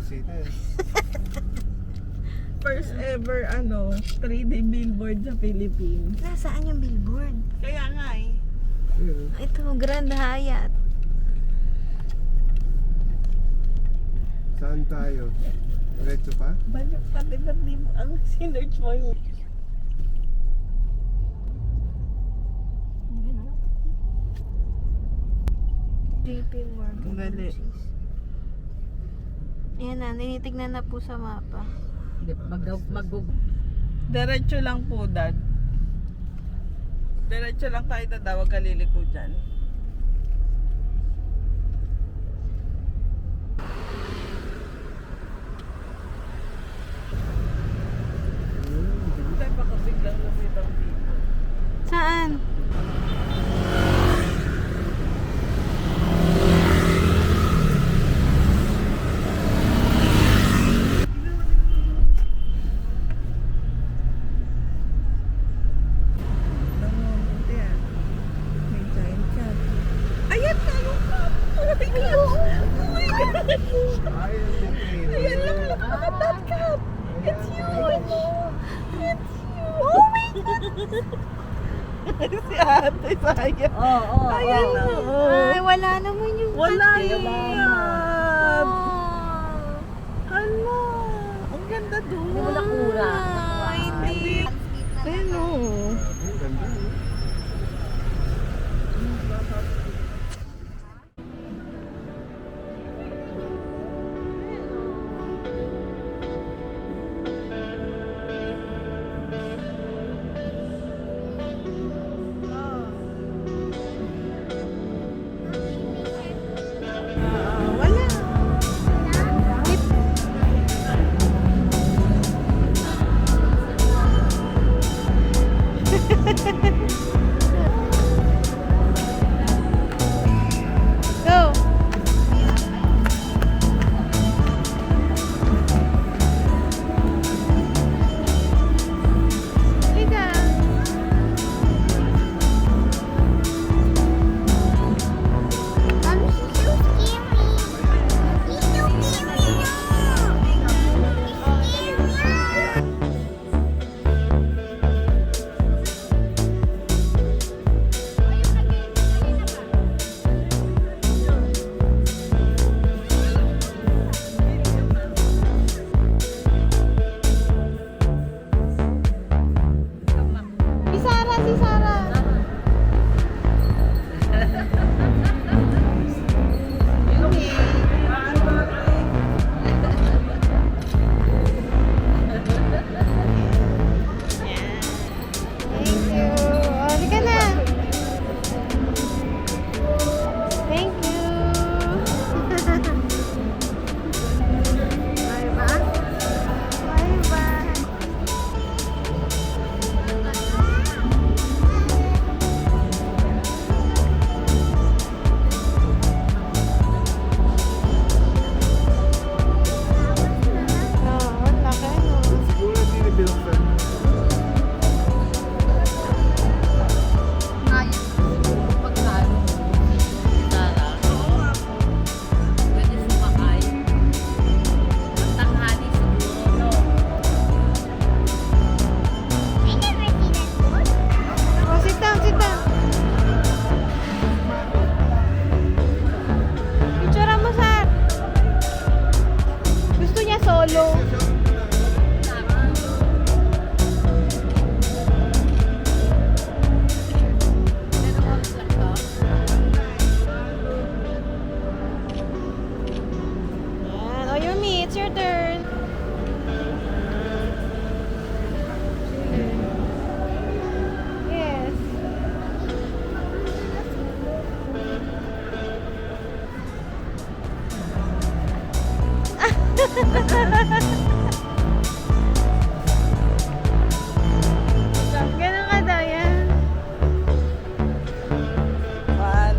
City. First ever 3D billboard sa Philippines. Nasaan yung billboard? Kaya nga eh. Ito, Grand Hyatt. Saan tayo? Diretso pa? Balik pati ba't di ba ang sinerch mo yun? JP Morgan. Gali. Ayan na, ninitignan na po sa mapa. Diretso lang po, Dad. Diretso lang tayo, Dad. Huwag ka liliko dyan. Tayo baka biglang lumitaw dito. Saan? May giant cat. Ayan na yung cat! Oh my God! Oh my God! Ayan lang look at that cat! It's huge! It's huge! Oh my God! Si ate, sayang. Ayan na. Ay, wala naman yung Wala ate. yung cat! Hala! Ang ganda doon. Hindi mo nakura. Ay, hindi. Ayan o. Ang ganda. Wala. Go! Liga! Si Sarah, si Sarah! Thank you. Oh, halika na. Thank you. Bye-bye. Bye-bye. Oh, wala ka, no? Siguro hindi na binuksan. Oh, sit down, sit down. Picture mo, Sar. Gusto niya solo. Yan. Oh, Yumi, it's your turn. Yes. Ganun ka daw yan. One.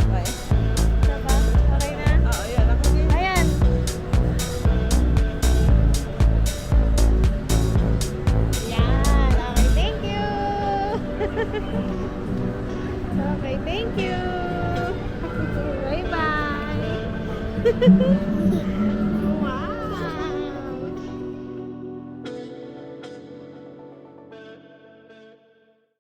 Okay. Diba? Okay na? Oo, yan. Ako din. Ayan. Yan. Okay, thank you. Okay, thank you. Bye-bye.